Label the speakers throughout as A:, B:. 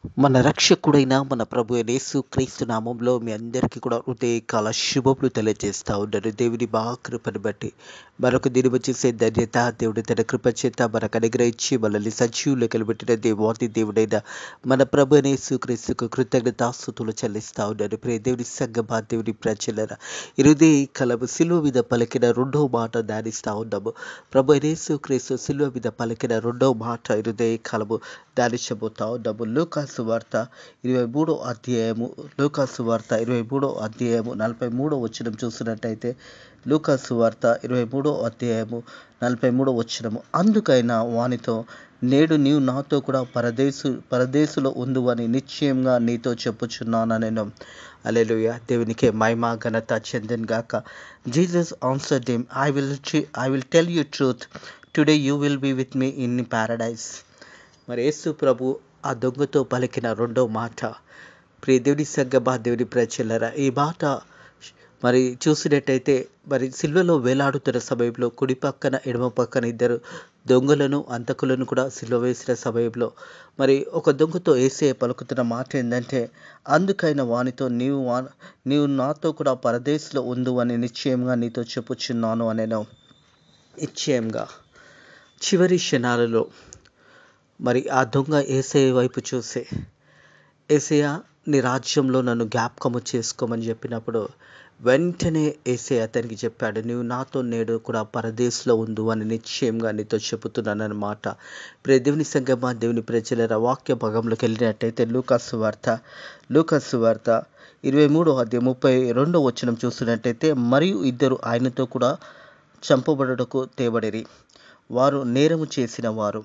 A: మన రక్షకుడైన మన ప్రభు అయిన యేసుక్రీస్తు నామంలో మీ అందరికీ కూడా హృదయకాల శుభములు తెలియజేస్తా ఉన్నాను. దేవుని కృపను బట్టి మరొక దినము చేసే ధన్యత దేవుడి తన కృప చేత మనకు అనుగ్రహించి మనల్ని సజీవులు పెట్టిన దేవాది దేవుడైన మన ప్రభు అయిన యేసుక్రీస్తుకు కృతజ్ఞతాస్తుతులు చెల్లిస్తా ఉన్నాను. ప్రియ దేవుని సంగమా, దేవుని ప్రజలరా, ఈ హృదయకాలము సిలువ మీద పలికిన రెండవ మాట ధ్యానిస్తా ఉన్నాము. ప్రభు అయిన యేసుక్రీస్తు సిలువ మీద పలికిన రెండవ మాట ఈ హృదయకాలము ధ్యానించబోతా ఉన్నాము. లూకాసు వార్త 23వ అధ్యాయము, లూకాసు వార్త 23వ అధ్యాయము 43వ వచనం చూసినట్టయితే, లూకాసు వార్త 23వ అధ్యాయము 43వ వచనము, అందుకైనా వానితో, నేడు నీవు నాతో కూడా పరదేశులో ఉందువని నిశ్చయంగా నీతో చెప్పుచున్నాను నేను. హల్లెలూయా. దేవునికే మహిమ ఘనత చెందును గాక. Jesus answered him, I will tell you truth, today you will be with me in paradise. మరి యేసు ప్రభు ఆ దొంగతో పలికిన రెండో మాట, ప్రియ దేవుని సంగమా, దేవుని ప్రజలరా, ఈ మాట మరి చూసినట్టయితే, మరి సిల్వలో వేలాడుతున్న సమయంలో కుడి పక్కన ఎడమ పక్కన ఇద్దరు దొంగలను అంతకులను కూడా సిల్వ వేసిన సమయంలో మరి ఒక దొంగతో యేసయ్య పలుకుతున్న మాట ఏంటంటే, అందుకైన వానితో, నీవు నాతో కూడా పరదేశంలో ఉండు అని నిశ్చయంగా నీతో చెప్పుచున్నాను అనేను. నిశ్చయంగా చివరి క్షణాలలో మరి ఆ దొంగ యేసయ్య వైపు చూసే, యేసయ్య నీ రాజ్యంలో నన్ను జ్ఞాపకము చేసుకోమని చెప్పినప్పుడు వెంటనే యేసయ్య అతనికి చెప్పాడు, నీవు నాతో నేడు కూడా పరదేశంలో ఉండు అని నిశ్చయంగా నీతో చెబుతున్నానన్నమాట. ప్రియ దేవుని సంగమా, దేవుని ప్రజల వాక్య భాగంలోకి వెళ్ళినట్టయితే లూకాసు వార్త 23వ అధ్యాయం 32వ వచనం చూసినట్టయితే, మరియు ఇద్దరు ఆయనతో కూడా చంపబడుటకు తేబడిరి, వారు నేరము చేసిన వారు.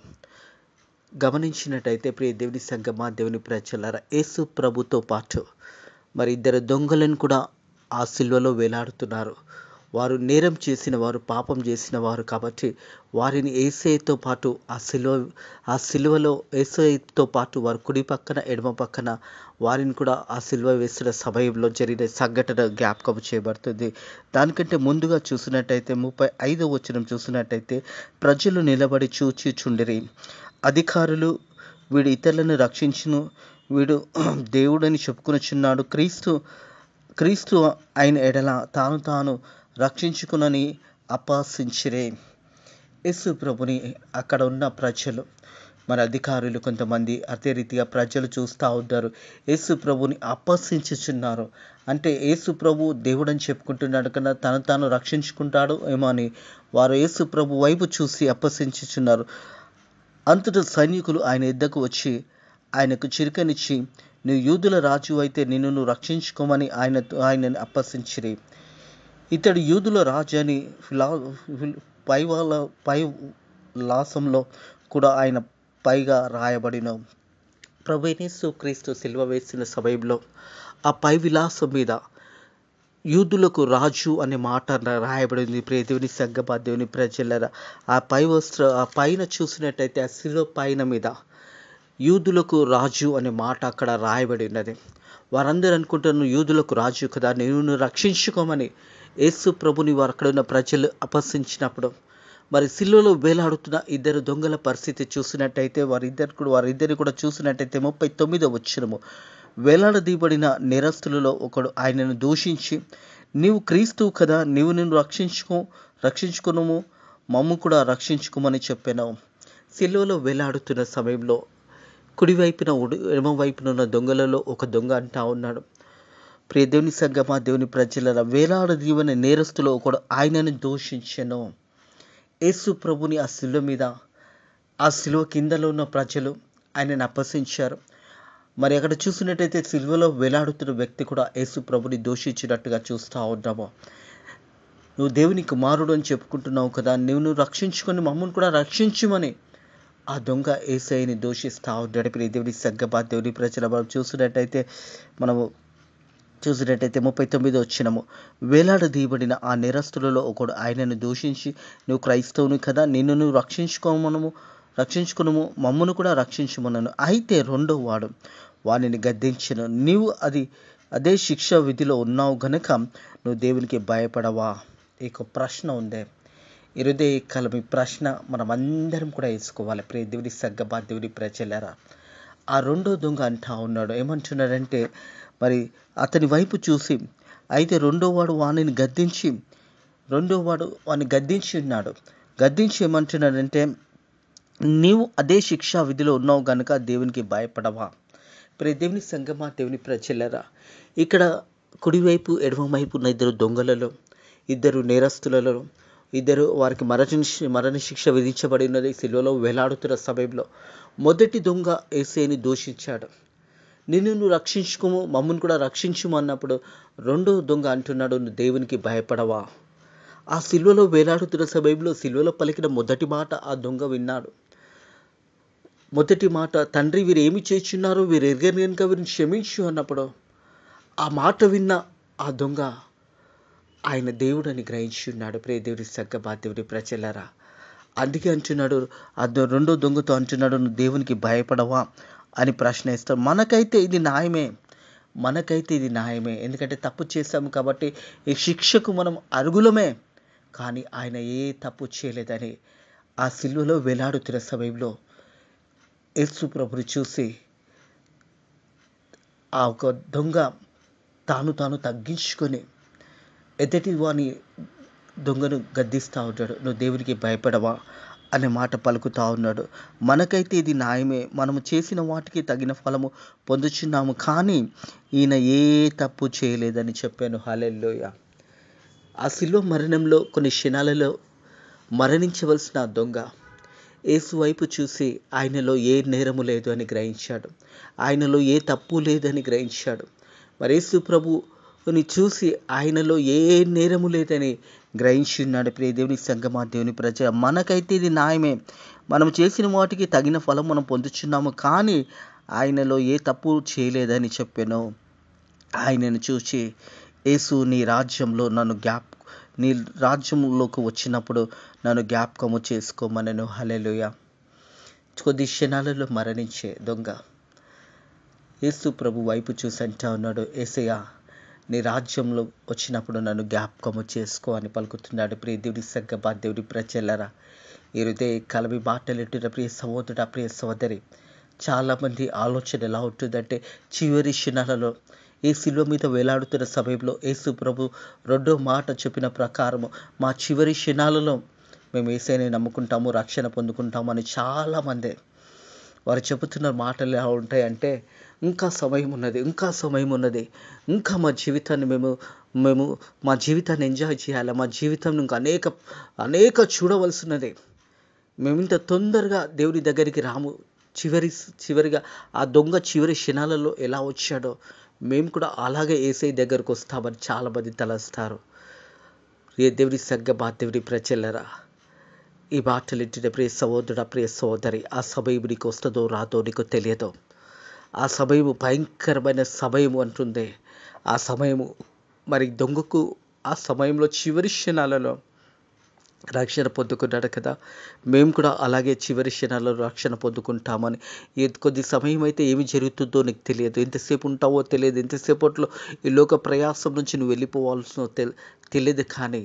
A: గమనించినట్టయితే ప్రియ దేవుని సంగమా, దేవుని ప్రజలారా, యేసు ప్రభుతో పాటు మరి ఇద్దరు దొంగలను కూడా ఆ సిలువలో వేలాడుతున్నారు. వారు నేరం చేసిన వారు, పాపం చేసిన వారు కాబట్టి వారిని యేసయ్యతో పాటు ఆ సిలువలో యేసయ్యతో పాటు వారు కుడి పక్కన ఎడమ పక్కన వారిని కూడా ఆ సిలువ వేసిన సమయంలో జరిగిన సంఘటన జ్ఞాపకం చేయబడుతుంది. దానికంటే ముందుగా చూసినట్టయితే 35వ వచనం చూసినట్టయితే, ప్రజలు నిలబడి చూచిచుండిరి. అధికారులు, వీడు ఇతరులను రక్షించును, వీడు దేవుడని చెప్పుకొనుచున్నాడు, క్రీస్తు అయిన ఎడల తాను రక్షించుకునని అపహసించిరే. యేసు ప్రభుని అక్కడ ఉన్న ప్రజలు, మన అధికారులు కొంతమంది, అదే రీతిగా ప్రజలు చూస్తూ ఉన్నారు. యేసు ప్రభుని అపహసించుచున్నారు. అంటే యేసు ప్రభు దేవుడని చెప్పుకుంటున్నాడు కన్నా తాను రక్షించుకుంటాడు ఏమో అని వారు యేసు ప్రభు వైపు చూసి అపహసించుచున్నారు. అంతటా సైనికులు ఆయన యుద్ధకు వచ్చి ఆయనకు చిరుకనిచ్చి, నువ్వు యూదుల రాజు అయితే నిన్ను రక్షించుకోమని ఆయనని అపహసించిరి. ఇతడు యూదుల రాజు అని పై లాసంలో కూడా ఆయన పైగా రాయబడిన. ప్రభువైన యేసుక్రీస్తు సిలువ వేసిన సమయంలో ఆ పై విలాసం మీద యూదులకు రాజు అనే మాట రాయబడింది. ప్రియ దేవుని సంగమా, దేవుని ప్రజలరా, ఆ పైన చూసినట్టయితే ఆ శిలువ పైన మీద యూదులకు రాజు అనే మాట అక్కడ రాయబడి ఉన్నది. వారందరూ అనుకుంటున్నారు, యూదులకు రాజు కదా, నేను రక్షించుకోమని యేసు ప్రభుని వారు అక్కడ ఉన్న ప్రజలు అపహసించినప్పుడు మరి సిలువలో వేలాడుతున్న ఇద్దరు దొంగల పరిస్థితి చూసినట్టయితే వారిద్దరిని కూడా చూసినట్టయితే 39వ వచనము, వేలాడదీయబడిన నేరస్తులలో ఒకడు ఆయనను దూషించి, నీవు క్రీస్తువు కదా, నిన్ను రక్షించుకును, మమ్ము కూడా రక్షించుకోమని చెప్పాను. సిలువలో వేలాడుతున్న సమయంలో కుడివైపున ఎడమ వైపున ఉన్న దొంగలలో ఒక దొంగ అంటా ఉన్నాడు, ప్రియ దేవుని సంగమా, దేవుని ప్రజల వేలాడదీయబడిన నేరస్తులో ఒకడు ఆయనను దూషించెను. యేసు ప్రభుని ఆ సిలువ మీద, ఆ సిలువ కిందలో ఉన్న ప్రజలు ఆయనను అపహసించారు. మరి అక్కడ చూసినట్టయితే సిలువలో వేలాడుతున్న వ్యక్తి కూడా యేసు ప్రభుని దూషించినట్టుగా చూస్తూ ఉన్నాము. నువ్వు దేవుని కుమారుడు అని చెప్పుకుంటున్నావు కదా, నువ్వు రక్షించుకొని మమ్మల్ని కూడా రక్షించుమని ఆ దొంగ యేసయ్యని దూషిస్తూ ఉన్నాడు. ప్రియ దేవుని సంగమా, దేవుని ప్రజల మనము చూసినట్టయితే 39వ వచనము, వేలాడదీయబడిన ఆ నేరస్తులలో ఒకడు ఆయనను దూషించి, నువ్వు క్రైస్తవుని కదా, నిన్ను రక్షించుకును, మమ్మను కూడా రక్షించుమనను. అయితే రెండో వాడు వానిని గద్దించెను, నీవు అదే శిక్ష విధిలో ఉన్నావు గనక నువ్వు దేవునికి భయపడవా? ఈ ప్రశ్న ఉందే, ఈ హృదయకాలం ఈ ప్రశ్న మనం అందరం కూడా వేసుకోవాలి. ప్రియ దేవుని సంగమా, దేవుని ప్రజలారా, ఆ రెండో దొంగ అంటా ఉన్నాడు. ఏమంటున్నాడంటే మరి అతని వైపు చూసి, అయితే రెండో వాడు వాడిని గద్దించి ఉన్నాడు. గద్దించి ఏమంటున్నాడంటే, నీవు అదే శిక్షా విధిలో ఉన్నావు గనుక దేవునికి భయపడవా? దేవుని సంగమా, దేవుని ప్రజలరా, ఇక్కడ కుడివైపు ఎడమవైపు ఉన్న ఇద్దరు దొంగలలో, ఇద్దరు నేరస్తులలో, వారికి మరణ శిక్ష విధించబడి ఉన్నది. సిలువలో వేలాడుతున్న సమయంలో మొదటి దొంగ యేసుని దూషించాడు. నువ్వు రక్షించుకోము, మమ్మల్ని కూడా రక్షించుము అన్నప్పుడు రెండో దొంగ అంటున్నాడు, నువ్వు దేవునికి భయపడవా? ఆ సిలువలో వేలాడుతున్న సమయంలో సిలువలో పలికిన మొదటి మాట ఆ దొంగ విన్నాడు. మొదటి మాట, తండ్రి వీరు ఏమి చేస్తున్నారో వీరు ఎరగని కనుక వీరిని క్షమించు అన్నప్పుడు ఆ మాట విన్న ఆ దొంగ ఆయన దేవుడని గ్రహించి ఉన్నాడు. దేవుడి సగ్గమా, దేవుడి ప్రజలరా, అందుకే అంటున్నాడు, రెండో దొంగతో అంటున్నాడు, నువ్వు దేవునికి భయపడవా అని ప్రశ్న ఇస్తాడు. మనకైతే ఇది న్యాయమే, ఎందుకంటే తప్పు చేశాము కాబట్టి ఈ శిక్షకు మనం అర్హులమే. కానీ ఆయన ఏ తప్పు చేయలేదని ఆ సిలువలో వేలాడుతున్న సమయంలో యేసు ప్రభుని చూసి ఆ ఒక దొంగ తాను తగ్గించుకొని ఎదుటి వాని దొంగను గద్దిస్తూ ఉంటాడు, నువ్వు దేవునికి భయపడవా అనే మాట పలుకుతూ ఉన్నాడు. మనకైతే ఇది న్యాయమే, మనము చేసిన వాటికి తగిన ఫలము పొందుచున్నాము, కానీ ఈయన ఏ తప్పు చేయలేదని చెప్పాను. హల్లెలూయా. ఆ శిలువ మరణంలో కొన్ని క్షణాలలో మరణించవలసిన దొంగ యేసు వైపు చూసి ఆయనలో ఏ నేరము లేదు అని గ్రహించాడు, ఆయనలో ఏ తప్పు లేదని గ్రహించాడు. మరి యేసు ప్రభుని చూసి ఆయనలో ఏ నేరము లేదని గ్రహించి ఉన్నాడు. దేవుని సంగమా, దేవుని ప్రజ, మనకైతే ఇది న్యాయమే, మనం చేసిన వాటికి తగిన ఫలం మనం పొందుచున్నాము, కానీ ఆయనలో ఏ తప్పు చేయలేదని చెప్పాను. ఆయనను చూసి యేసు, నీ రాజ్యంలోకి వచ్చినప్పుడు నన్ను జ్ఞాపకము చేసుకోమనను. హల్లెలూయా. కొద్ది క్షణాలలో మరణించే దొంగ యేసు ప్రభు వైపు చూసి అంటా ఉన్నాడు, యేసయ్యా, నీ రాజ్యంలో వచ్చినప్పుడు నన్ను జ్ఞాపకము చేసుకో అని పలుకుతున్నాడు. దేవుడి సంగమా, దేవుడి ప్రజలరా, ఈ హృదయ కలవి మాటలెట్టిన ప్రియ సహోదరుడా, ప్రియ సహోదరి, చాలామంది ఆలోచన ఎలా ఉంటుందంటే, చివరి క్షణాలలో ఈ శిలువ మీద వేలాడుతున్న సమయంలో యేసు ప్రభు రెండో మాట చెప్పిన ప్రకారము మా చివరి క్షణాలలో మేము యేసయ్యని నమ్ముకుంటాము, రక్షణ పొందుకుంటాము అని చాలామంది వారు చెబుతున్న మాటలు ఎలా ఉంటాయంటే, ఇంకా సమయం ఉన్నది, ఇంకా మా జీవితాన్ని మేము మా జీవితాన్ని ఎంజాయ్ చేయాలి, మా జీవితం ఇంకా అనేక చూడవలసినది, మేము ఇంత తొందరగా దేవుని దగ్గరికి రాము. చివరిగా ఆ దొంగ చివరి క్షణాలలో ఎలా వచ్చాడో మేము కూడా అలాగే యేసయ్య దగ్గరకు వస్తామని చాలామంది తలస్తారు. దేవుడి సంగమా, దేవుడి ప్రజలరా, ఈ మాటలు ఇంటిన ప్రియ సహోదరుడా, ప్రియ సహోదరి, ఆ సమయం నీకు వస్తుందో రాదో నీకు తెలియదు. ఆ సమయము భయంకరమైన సమయము అంటుంది. ఆ సమయము మరి దొంగకు ఆ సమయంలో చివరి క్షణాలలో రక్షణ పొందుకున్నాడు కదా, మేము కూడా అలాగే చివరి క్షణాలలో రక్షణ పొందుకుంటామని. కొద్ది సమయం అయితే ఏమి జరుగుతుందో నీకు తెలియదు, ఎంతసేపు ఉంటావో తెలియదు, ఎంతసేపట్లో ఈ లోక ప్రయాసం నుంచి నువ్వు వెళ్ళిపోవాల్సిన తెలియదు. కానీ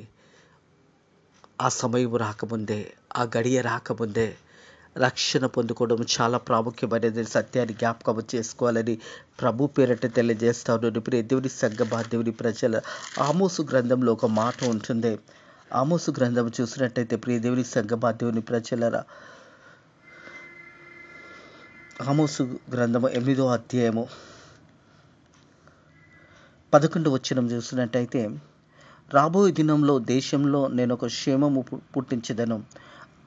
A: ఆ సమయం రాకముందే, ఆ గడియ రాకముందే రక్షణ పొందుకోవడం చాలా ప్రాముఖ్యమైనది. సత్యాన్ని జ్ఞాపకం చేసుకోవాలని ప్రభు పేరట తెలియజేస్తా ఉన్నాను. ఇప్పుడు దేవుని సంగమా, దేవుని ప్రజల, ఆమోసు గ్రంథంలో ఒక మాట ఉంటుంది. ఆమోసు గ్రంథం చూసినట్టయితే ప్రియ దేవుని సంగమా, దేవుని ప్రజలరా, ఆమోసు గ్రంథము 8వ అధ్యాయము 11వ వచనం చూసినట్టయితే, రాబోయే దినంలో దేశంలో నేను ఒక క్షేమము పుట్టించదను,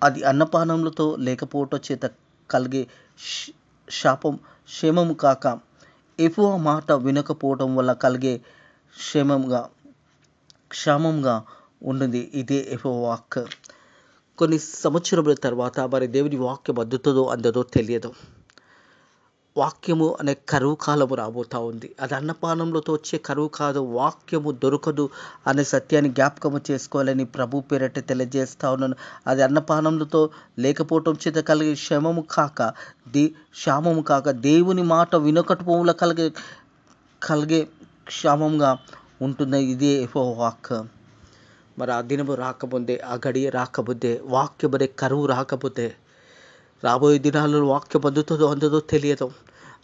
A: అది అన్నపానములతో లేకపోవటం చేత కలిగే క్షేమము కాక యెహోవా మాట వినకపోవటం వల్ల కలిగే క్షేమంగా ఉన్నది. ఇదే యెహోవా వాక్. కొన్ని సంవత్సరముల తర్వాత మరి దేవుని వాక్యం అందదో తెలియదు. వాక్యము అనే కరువు కాలము రాబోతూ ఉంది. అది అన్నపానంలోతో వచ్చే కరువు కాదు, వాక్యము దొరకదు అనే సత్యాన్ని జ్ఞాపకము చేసుకోవాలని ప్రభు పేరట తెలియజేస్తా ఉన్నాను. అది అన్నపానములతో లేకపోవటం చేత కలిగే క్షామము కాక దేవుని మాట వినకపోవడం వల్ల కలిగే క్షామంగా ఉంటుంది. ఇదే యెహోవా వాక్. మరి ఆ దినము రాకముందే, ఆ గడియ రాకముందే, వాక్యం అనే కరువు రాకపోతే రాబోయే దినాలలో వాక్యం అందదో తెలియదు.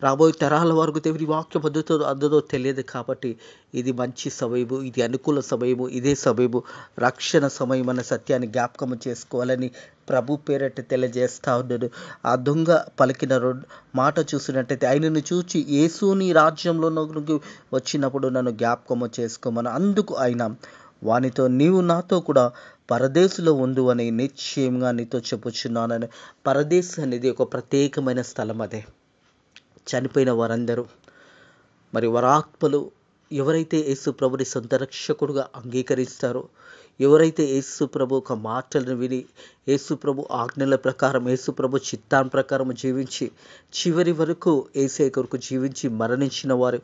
A: రాబోయే తరాల వరకు దేవుని వాక్యం అందుతో తెలియదు. కాబట్టి ఇది మంచి సమయము, ఇది అనుకూల సమయము, ఇదే సమయము, రక్షణ సమయం అన్న సత్యాన్ని జ్ఞాపకం చేసుకోవాలని ప్రభు పేరట తెలియజేస్తా ఉన్నాడు. ఆ దొంగ పలికిన మాట చూసినట్టయితే, ఆయనను చూచి యేసు నీ రాజ్యంలోకి వచ్చినప్పుడు నన్ను జ్ఞాపకము చేసుకోమని. అందుకు ఆయన వానితో, నీవు నాతో కూడా పరదేశులో ఉండు అని నిశ్చయంగా నీతో చెప్పుచున్నానని. పరదేశం అనేది ఒక ప్రత్యేకమైన స్థలం. అదే చనిపోయిన వారందరూ, మరి వరాత్మలు ఎవరైతే యేసు ప్రభుని సొంత రక్షకుడుగా అంగీకరిస్తారో, ఎవరైతే యేసు ప్రభు ఒక మాటలను విని యేసు ప్రభు ఆజ్ఞల ప్రకారం, యేసు ప్రభు చిత్తాన్ ప్రకారం జీవించి చివరి వరకు యేసే కొరకు జీవించి మరణించిన వారు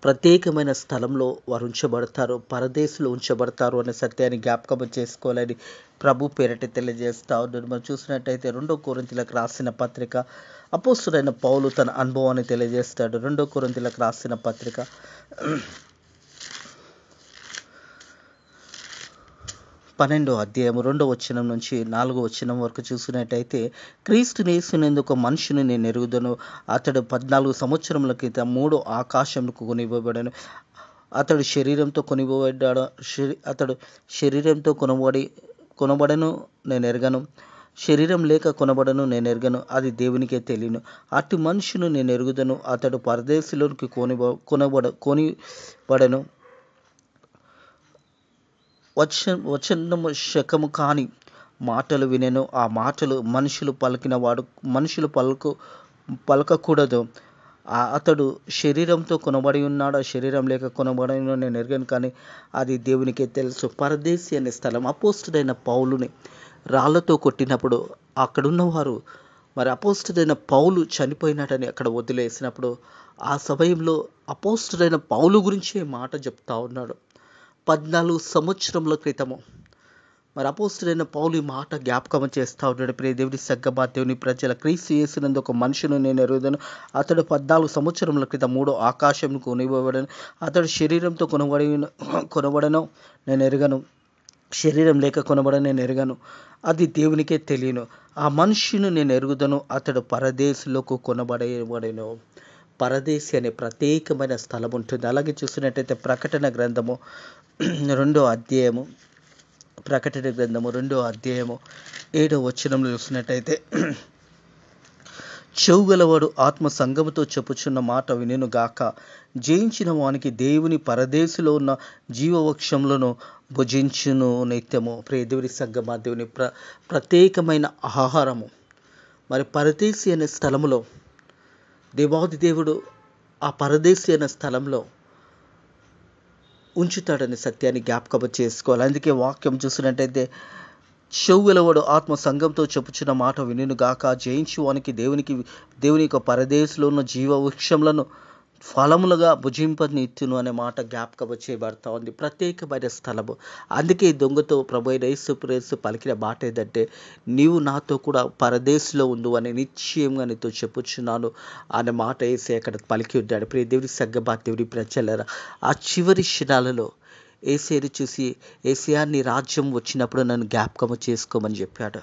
A: ప్రత్యేకమైన స్థలంలో వారు ఉంచబడతారు, పరదేశంలో ఉంచబడతారు అనే సత్యాన్ని జ్ఞాపకం చేసుకోవాలని ప్రభు పేరట తెలియజేస్తా ఉన్నాడు. మనం చూసినట్టయితే 2 కొరింథీయులకు రాసిన పత్రిక, అపోస్తలుడైన పౌలు తన అనుభవాన్ని తెలియజేస్తాడు. 2 కొరింథీయులకు రాసిన పత్రిక 12వ అధ్యాయం 2వ వచనం నుంచి 4వ వచనం వరకు చూసినట్టయితే, క్రీస్తుని యేసునందు మనుషుని నేను ఎరుగుదను. అతడు 14 సంవత్సరముల క్రితం 3 ఆకాశములకు కొనివ్వబడను. అతడు శరీరంతో కొనివ్వబడ్డాడు. అతడు శరీరంతో కొనబడను నేను ఎరగను. శరీరం లేక కొనబడను నేను ఎరగను, అది దేవునికే తెలియను. అటు మనుషును నేను ఎరుగుదను. అతడు పరదేశంలోనికి కొనిబడను. వచనము శకము కాని మాటలు వినెను. ఆ మాటలు మనుషులు పలకకూడదు. అతడు శరీరంతో కొనబడి ఉన్నాడు, శరీరం లేక కొనబడిన నేను ఎరగను, కానీ అది దేవునికే తెలుసు. పరదేశి అనే స్థలం. అపోస్తుడైన పౌలుని రాళ్లతో కొట్టినప్పుడు అక్కడున్న వారు, మరి అపోస్తుడైన పౌలు చనిపోయినట్టని అక్కడ వదిలేసినప్పుడు, ఆ సమయంలో అపోస్తుడైన పౌలు గురించే మాట చెప్తా ఉన్నాడు. 14 సంవత్సరముల క్రితము మరి అపోస్తుడైన పౌలు ఈ మాట జ్ఞాపకం చేస్తూ ఉన్నాడు. ప్రియ దేవుని సంగమా, దేవుని ప్రజల, క్రీస్తు యేసునందు ఒక మనుషును నేను ఎరుగుదను. అతడు 14 సంవత్సరముల క్రితం 3 ఆకాశం కొనివ్వబడను. అతడు శరీరంతో కొనబడను నేను ఎరగను. శరీరం లేక కొనబడను నేను ఎరగను, అది దేవునికే తెలియను. ఆ మనుషును నేను ఎరుగుదను. అతడు పరదేశంలోకి కొనబడను. పరదేశి అనే ప్రత్యేకమైన స్థలం ఉంటుంది. అలాగే చూసినట్టయితే ప్రకటన గ్రంథము 2వ అధ్యాయము 7వ వచనంలో చూసినట్టయితే, చెవుగలవాడు ఆత్మ సంగముతో చెప్పుచున్న మాట వినెను గాక. జయించిన వానికి దేవుని పరదేశంలో ఉన్న జీవవృక్షములను భుజించును నిత్యము. ప్రియ దేవుని సంగమా, దేవుని ప్రత్యేకమైన ఆహారము. మరి పరదేశి అనే స్థలములో దేవాది దేవుడు ఆ పరదేశి అనే స్థలంలో ఉంచుతాడనే సత్యాన్ని జ్ఞాపకం చేసుకోవాలి. అందుకే వాక్యం చూసినట్టయితే, చెవుగలవాడు ఆత్మ సంఘంతో చెప్పుచున్న మాట వినును గాక. జయించు వానికి దేవుని యొక్క పరదేశంలో ఉన్న జీవవృక్షములను ఫలములుగా భుజింపనిత్తును అనే మాట జ్ఞాపకం చేయబడతా ఉంది. ప్రత్యేకమైన స్థలము. అందుకే దొంగతో ప్రభు అయిన యేసు పలికిన మాట ఏంటంటే, నీవు నాతో కూడా పరదేశంలో ఉండు అని నిశ్చయంగా నీతో చెప్పుచున్నాను అనే మాట యేసయ్య అక్కడ పలికి ఉన్నాడు. ప్రియ దేవుని సంగమా, దేవుని ప్రజలారా, ఆ చివరి క్షణాలలో యేసయ్యను చూసి, యేసయ్య నీ రాజ్యం వచ్చినప్పుడు నన్ను జ్ఞాపకము చేసుకోమని చెప్పాడు.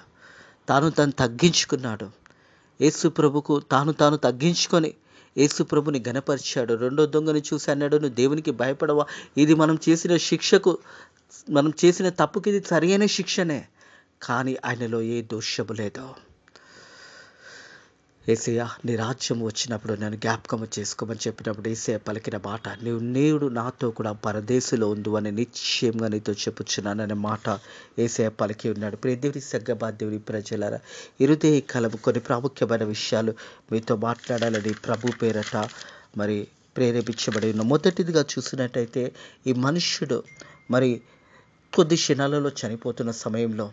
A: తాను తగ్గించుకున్నాడు. యేసు ప్రభుకు తాను తగ్గించుకొని యేసు ప్రభుని ఘనపరిచాడు. 2వ దొంగని చూసి అన్నాడు, నువ్వు దేవునికి భయపడవా? ఇది మనం చేసిన తప్పుకి ఇది సరైన శిక్షనే, కానీ ఆయనలో ఏ దోషము లేదు. యేసయ్య నీ రాజ్యం వచ్చినప్పుడు నన్ను జ్ఞాపకం చేసుకోమని చెప్పినప్పుడు యేసయ్య పలికిన మాట, నేడు నాతో కూడా పరదేశంలో ఉండు అని నిశ్చయంగా నీతో చెప్పుచున్నాననే మాట యేసయ్య పలికి ఉన్నాడు. ప్రియ దేవుని సంగమా, దేవుని ప్రజలారా, ఇరుదే కాలం కొన్ని ప్రాముఖ్యమైన విషయాలు మీతో మాట్లాడాలని ప్రభు పేరట మరి ప్రేరేపించబడి ఉన్న. మొదటిదిగా చూసినట్టయితే, ఈ మనుష్యుడు మరి కొద్ది క్షణాలలో చనిపోతున్న సమయంలో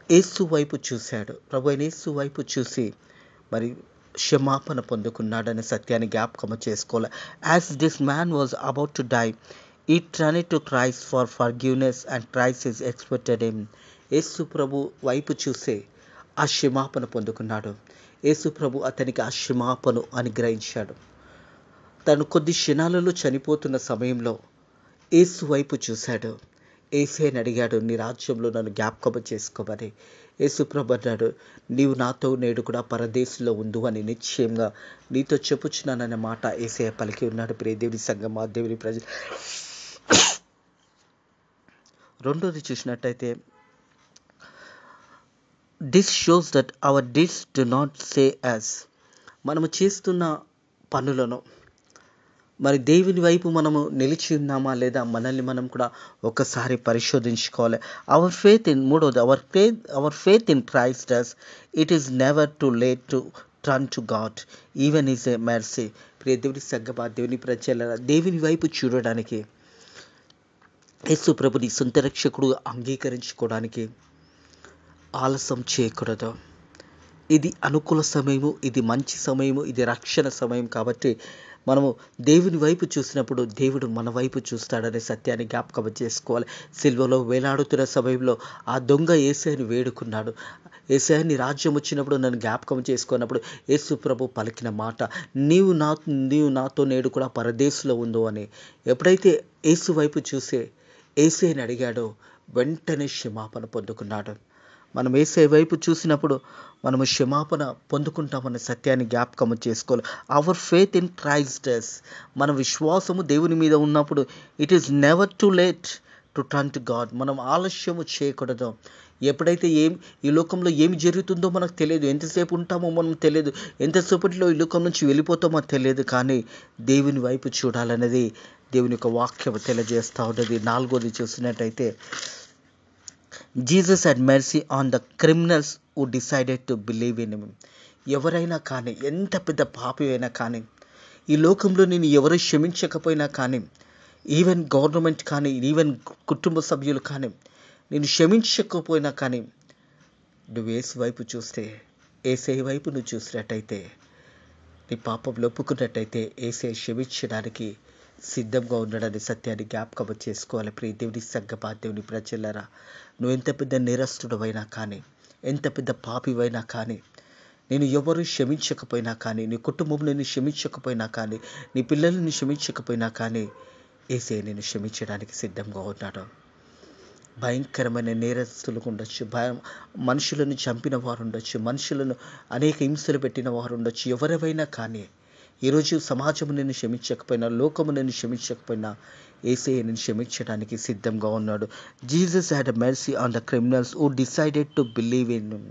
A: యేసు వైపు చూశాడు. ప్రభు అయిన యేసు వైపు చూసి మరి క్షమాపణ పొందుకున్నాడనే సత్యాన్ని జ్ఞాపకం చేసుకోవాలి. As this man was about to die, he turned to Christ for forgiveness and Christ is expected him. యేసు ప్రభు వైపు చూసే ఆ క్షమాపణ పొందుకున్నాడు. యేసు ప్రభు అతనికి ఆ క్షమాపణ అనుగ్రహించాడు. తను కొద్ది క్షణాలలో చనిపోతున్న సమయంలో యేసు వైపు చూశాడు. యేసయ్యని అడిగాడు, నీ రాజ్యంలో నన్ను జ్ఞాపకం చేసుకోమని. యేసుప్రభు అన్నాడు, నీవు నాతో నేడు కూడా పరదేశంలో ఉండు అని నిశ్చయంగా నీతో చెప్పుచున్నాననే మాట యేసయ్య పలికి ఉన్నాడు. ప్రియ దేవుని సంగమా, దేవుని ప్రజలు. రెండోది చూసినట్టయితే, this shows that hour deeds do not say as. మనము చేస్తున్న పనులను మరి దేవుని వైపు మనము నిలిచి ఉన్నామా లేదా మనల్ని మనం కూడా ఒకసారి పరిశోధించుకోవాలి. మూడోది our faith in Christ does it is never too late to turn to God even is a mercy. ప్రియ దేవుని సంగమా, దేవుని ప్రజల, దేవుని వైపు చూడడానికి, యేసు ప్రభుని సొంత రక్షకుడు అంగీకరించుకోవడానికి ఆలస్యం చేయకూడదు. ఇది అనుకూల సమయము, ఇది మంచి సమయము, ఇది రక్షణ సమయం. కాబట్టి మనము దేవుని వైపు చూసినప్పుడు దేవుడు మన వైపు చూస్తాడనే సత్యాన్ని జ్ఞాపకం చేసుకోవాలి. సిల్వలో వేలాడుతున్న సమయంలో ఆ దొంగ యేసయ్యను వేడుకున్నాడు. యేసయ్యని రాజ్యం వచ్చినప్పుడు నన్ను జ్ఞాపకం చేసుకున్నప్పుడు యేసు ప్రభు పలికిన మాట, నీవు నాతో నేడు కూడా పరదేశంలో ఉందో అని. ఎప్పుడైతే యేసు వైపు చూసే యేసయ్యని అడిగాడో వెంటనే క్షమాపణ పొందుకున్నాడు. మనం యేసయ్య వైపు చూసినప్పుడు మనము క్షమాపణ పొందుకుంటామనే సత్యాన్ని జ్ఞాపకం చేసుకోవాలి. Hour faith in Christ does, మన విశ్వాసము దేవుని మీద ఉన్నప్పుడు it is never too late to turn to God. మనం ఆలస్యము చేయకూడదు. ఎప్పుడైతే ఈ లోకంలో ఏమి జరుగుతుందో మనకు తెలియదు, ఎంతసేపు ఉంటామో మనం తెలియదు, ఎంతసేపట్లో ఈ లోకం నుంచి వెళ్ళిపోతామో తెలియదు. కానీ దేవుని వైపు చూడాలనేది దేవుని యొక్క వాక్యం తెలియజేస్తూ ఉన్నది. నాలుగోది చూసినట్టయితే, Jesus had mercy on the criminals who decided to believe in him. ఎవరైనా కానీ, ఎంత పెద్ద పాపి అయినా కానీ, ఈ లోకంలో నేను ఎవరు క్షమించకపోయినా కానీ, ఈవెన్ గవర్నమెంట్ కానీ, ఈవెన్ కుటుంబ సభ్యులు కానీ, నేను క్షమించకపోయినా కానీ, నువ్వు యేసు వైపు చూస్తే, యేసయ్య వైపు నువ్వు చూసినట్టయితే, నీ పాపంలో ఒప్పుకున్నట్టయితే యేసయ్య క్షమించడానికి సిద్ధంగా ఉన్నాడని సత్యాన్ని జ్ఞాపకం చేసుకోవాలి. ప్రియ దేవుని సంగమా, దేవుని ప్రజలరా, నువ్వు ఎంత పెద్ద నేరస్తుడవైనా కానీ, ఎంత పెద్ద పాపివైనా కానీ, నేను ఎవరు క్షమించకపోయినా కానీ, నీ కుటుంబం నేను క్షమించకపోయినా కానీ, నీ పిల్లల్ని క్షమించకపోయినా కానీ, యేసయ్య నేను క్షమించడానికి సిద్ధంగా ఉన్నాడు. భయంకరమైన నేరస్తులు ఉండొచ్చు, మనుషులను చంపిన వారు ఉండొచ్చు, మనుషులను అనేక హింసలు పెట్టిన వారు ఉండొచ్చు, ఎవరెవైనా కానీ, ఈరోజు సమాజము నేను క్షమించకపోయినా, లోకము నేను క్షమించకపోయినా, యేసయ్య నేను క్షమించడానికి సిద్ధంగా ఉన్నాడు. Jesus had mercy on the criminals who decided to believe in him.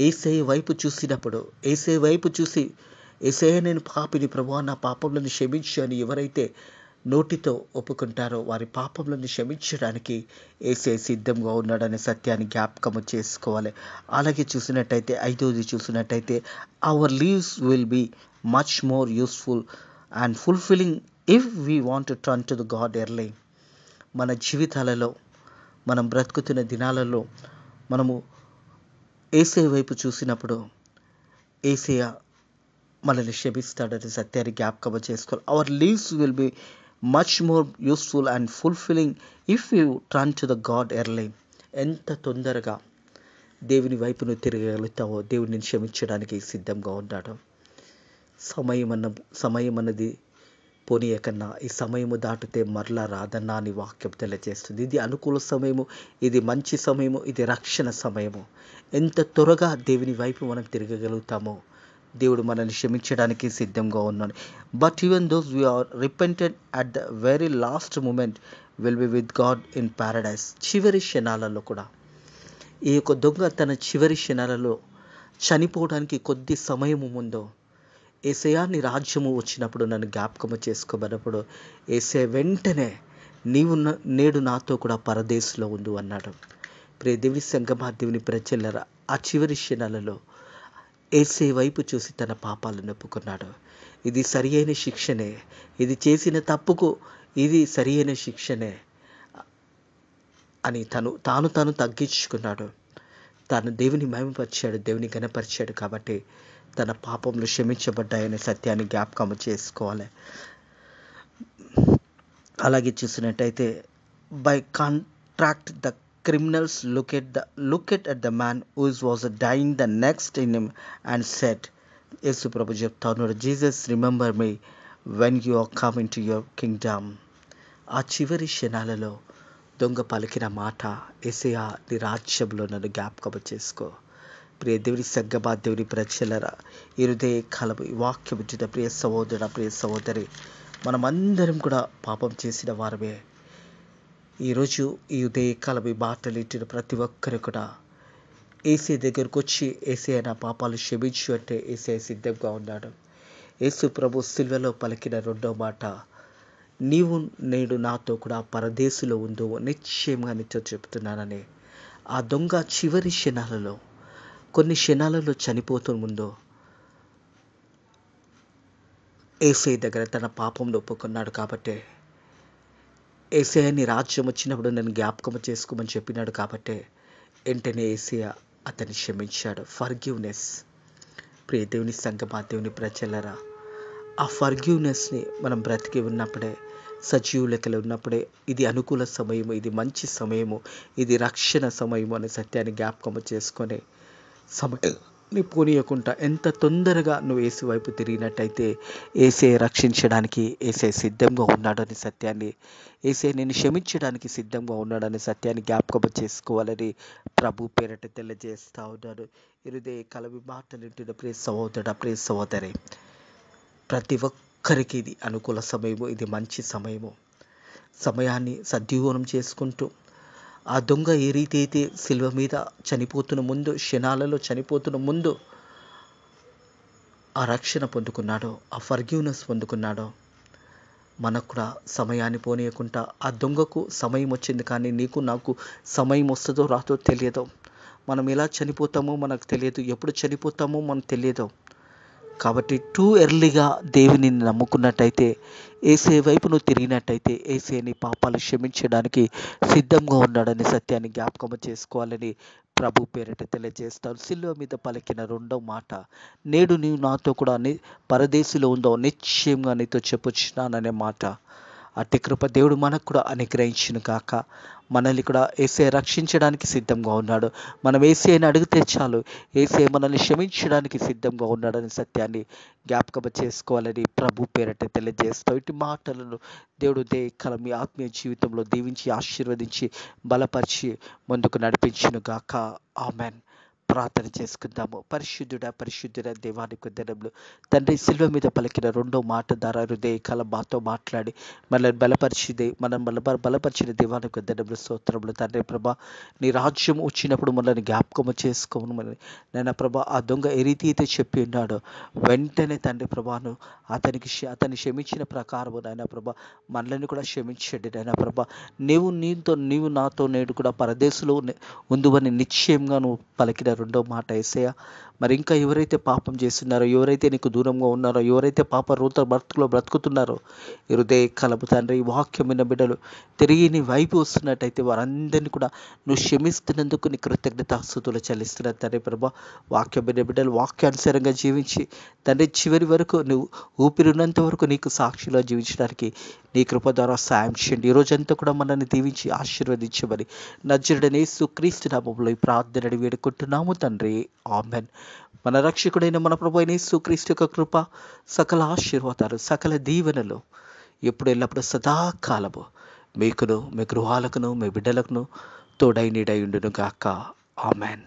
A: యేసయ్య వైపు చూసినప్పుడు, యేసయ్య వైపు చూసి, యేసయ్య నేను పాపిని ప్రభువా, నా పాపములను క్షమించు అని ఎవరైతే నోటితో ఒప్పుకుంటారో వారి పాపములను క్షమించడానికి యేసయ్య సిద్ధంగా ఉన్నాడనే సత్యాన్ని జ్ఞాపకము చేసుకోవాలి. అలాగే చూసినట్టయితే, ఐదవది చూసినట్టయితే, our lives will be much more useful and fulfilling if we want to turn to the God early. మన జీవితాలలో, మనం బ్రతుకుతున్న దినాలలో మనము యేసయ్య వైపు చూసినప్పుడు యేసయ్య మనల్ని క్షమిస్తాడని సత్యాన్ని జ్ఞాపకం చేసుకోవాలి. Our lives will be much more useful and fulfilling if you turn to the God early. ఎంత తొందరగా దేవుని వైపు నువ్వు తిరగలుగుతావో దేవుడిని క్షమించడానికి సిద్ధంగా ఉన్నాడు. సమయం అన్నది పోనీయకన్నా ఈ సమయము దాటితే మరలా రాదన్నా అని వాక్యం తెలియజేస్తుంది. ఇది అనుకూల సమయము, ఇది మంచి సమయము, ఇది రక్షణ సమయము. ఎంత త్వరగా దేవుని వైపు మనం తిరగగలుగుతామో దేవుడు మనల్ని క్షమించడానికి సిద్ధంగా ఉన్నాడు. But even those we are repented at the very last moment will be with God in paradise. చివరి క్షణాలలో కూడా ఈ యొక్క దొంగ తన చివరి క్షణాలలో చనిపోవడానికి కొద్ది సమయము ముందు యేసయ్యాని రాజ్యము వచ్చినప్పుడు నన్ను జ్ఞాపకము చేసుకోమన్నప్పుడు యేసయ్య వెంటనే నీవు నేడు నాతో కూడా పరదేశంలో ఉండు అన్నాడు. ప్రియ దేవుని సంగమా, దేవుని ప్రజలరా, ఆ చివరి క్షణాలలో యేసయ్య వైపు చూసి తన పాపాలను ఒప్పుకున్నాడు. ఇది సరి అయిన శిక్షనే, ఇది చేసిన తప్పుకు ఇది సరి అయిన శిక్షనే అని తాను తగ్గించుకున్నాడు. తాను దేవుని మహిమపరిచాడు, దేవుని ఘనపరిచాడు. కాబట్టి తన పాపంలో క్షమించబడ్డాయనే సత్యాన్ని జ్ఞాపకం చేసుకోవాలి. అలాగే చూసినట్టయితే, by contract the criminals looked at the man who was dying the next in him and said, యేసు ప్రభు చెప్తాను, Jesus remember me when you are coming to your kingdom. ఆ చివరి క్షణాలలో దొంగ పలికిన మాట, యేసయ్యా నీ రాజ్యంలో నన్ను జ్ఞాపకం చేసుకో. ప్రియ దేవుని సంగమా, దేవుని ప్రజలరా, ఈ హృదయ కాలము ఈ వాక్యం ఇచ్చిన ప్రియ సహోదరుడ, ప్రియ సహోదరి, మనమందరం కూడా పాపం చేసిన వారమే. ఈరోజు ఈ ఉదయ కాలం ఈ మాటలు ఇచ్చిన ప్రతి ఒక్కరు కూడా ఏసే దగ్గరకు వచ్చి, ఏసే నా పాపాలు క్షమించు అంటే ఏసే సిద్ధంగా ఉన్నాడు. యేసు ప్రభు సిల్వలో పలికిన రెండో మాట, నీవు నేడు నాతో కూడా పరదేశులో ఉందో నిశ్చయంగా నీతో చెప్తున్నానని. ఆ దొంగ చివరి క్షణాలలో, కొన్ని క్షణాలలో చనిపోతూ ముందు ఏసై దగ్గర తన పాపంలో ఒప్పుకున్నాడు. కాబట్టి ఏసయ్య నీ రాజ్యం వచ్చినప్పుడు నన్ను జ్ఞాపకం చేసుకోమని చెప్పినాడు. కాబట్టి వెంటనే ఏసయ్య అతన్ని క్షమించాడు. ఫర్గివ్నెస్. ప్రియ దేవుని సంగమా, దేవుని ప్రజలరా, ఆ ఫర్గివ్నెస్ని మనం బ్రతికి ఉన్నప్పుడే, సజీవ లెక్కలు ఉన్నప్పుడే, ఇది అనుకూల సమయము, ఇది మంచి సమయము, ఇది రక్షణ సమయము అనే సత్యాన్ని జ్ఞాపకం చేసుకొని సమయాన్ని పోనీయకుండా ఎంత తొందరగా నువ్వు ఏసే వైపు తిరిగినట్టయితే ఏసే రక్షించడానికి ఏసే సిద్ధంగా ఉన్నాడని సత్యాన్ని, ఏసే నేను క్షమించడానికి సిద్ధంగా ఉన్నాడని సత్యాన్ని జ్ఞాపకం చేసుకోవాలని ప్రభు పేరట తెలియజేస్తా ఉన్నాడు. హృదయ కలవి మాటలు వింటున్న ప్రియ సహోదరుడా, ప్రియ సహోదరి, ప్రతి ఒక్కరికి ఇది అనుకూల సమయము, ఇది మంచి సమయము. సమయాన్ని సద్వినియోగం చేసుకుంటూ, ఆ దొంగ ఏ రీతి అయితే శిలువ మీద చనిపోతున్న ముందు, క్షణాలలో చనిపోతున్న ముందు ఆ రక్షణ పొందుకున్నాడో, ఆ ఫర్గివ్నెస్ పొందుకున్నాడో, మనకు కూడా సమయాన్ని పోనీయకుండా, ఆ దొంగకు సమయం వచ్చింది కానీ నీకు నాకు సమయం వస్తుందో రాదో తెలియదు. మనం ఎలా చనిపోతామో మనకు తెలియదు, ఎప్పుడు చనిపోతామో మనకు తెలియదు. కాబట్టి టూ ఎర్లీగా దేవుని నమ్ముకున్నట్టయితే, ఏసే వైపు నువ్వు తిరిగినట్టయితే ఏసే నీ పాపాలు క్షమించడానికి సిద్ధంగా ఉన్నాడని సత్యాన్ని జ్ఞాపకం చేసుకోవాలని ప్రభు పేరిట తెలియజేస్తాను. సిలువ మీద పలికిన రెండో మాట, నేడు నీవు నాతో కూడా పరదేశిలో ఉందో నిశ్చయంగా నీతో చెప్పుచున్నాననే మాట. అట్టి కృప దేవుడు మనకు కూడా అనుగ్రహించును కాక. మనల్ని కూడా ఏసే రక్షించడానికి సిద్ధంగా ఉన్నాడు. మనం ఏసేని అడిగితే చాలు, ఏసే మనల్ని క్షమించడానికి సిద్ధంగా ఉన్నాడని సత్యాన్ని జ్ఞాపకం చేసుకోవాలని ప్రభు పేరట తెలియజేస్తాం. ఇటు మాటలను దేవుడు కాలం మీ ఆత్మీయ జీవితంలో దీవించి, ఆశీర్వదించి, బలపరిచి ముందుకు నడిపించును గాక. ఆమెన్. ప్రార్థన చేసుకుందాము. పరిశుద్ధుడా, పరిశుద్ధుడ దేవానికి వందనములు. తండ్రి, శిల్వ మీద పలికిన రెండో మాట ద్వారా హృదయ కాలం మాతో మాట్లాడి మనల్ని బలపరిచిన దేవానికి వందనములు, స్తోత్రములు. తండ్రి ప్రభా, నీ రాజ్యం వచ్చినప్పుడు మనల్ని జ్ఞాపకము చేసుకోమని నాయన ప్రభా, ఆ దొంగ ఏ రీతి అయితే చెప్పి ఉన్నాడో వెంటనే తండ్రి ప్రభాను అతన్ని క్షమించిన ప్రకారము నాయన ప్రభా మనల్ని కూడా క్షమించండి. నాయన ప్రభా, నీవు నాతో నేడు కూడా పరదేశంలో ఉందువని నిశ్చయంగా నువ్వు పలికిన రెండో మాట యేసయ్య. మరి ఇంకా ఎవరైతే పాపం చేస్తున్నారో, ఎవరైతే నీకు దూరంగా ఉన్నారో, ఎవరైతే పాప రూత బ్రతుకుతున్నారో, ఈ హృదయ కలపు తండ్రి, ఈ వాక్యం విన్న బిడ్డలు తిరిగి నీ వైపు వస్తున్నట్టయితే వారందరినీ కూడా నువ్వు క్షమిస్తున్నందుకు నీ కృతజ్ఞతాస్తుతులు చెల్లిస్తున్నా తండ్రి ప్రభా. వాక్యం విన్న బిడ్డలు వాక్యానుసారంగా జీవించి తండ్రి చివరి వరకు నువ్వు ఊపిరినంత వరకు నీకు సాక్షిలో జీవించడానికి నీ కృప ద్వారా సాయం చేయండి. ఈ రోజంతా కూడా మనల్ని దీవించి ఆశీర్వదించమని నజరుడైన యేసుక్రీస్తు నామములో ఈ ప్రార్థన వేడుకుంటున్నాము తండ్రి. ఆమెన్. మన రక్షకుడైన మన ప్రభువైన యేసుక్రీస్తు యొక్క కృప, సకల ఆశీర్వాదాలు, సకల దీవెనలు ఎప్పుడు ఎల్లప్పుడూ సదాకాలము మీకును, మీ గృహాలకును, మీ బిడ్డలకును తోడై నీడై ఉండును గాక. ఆమెన్.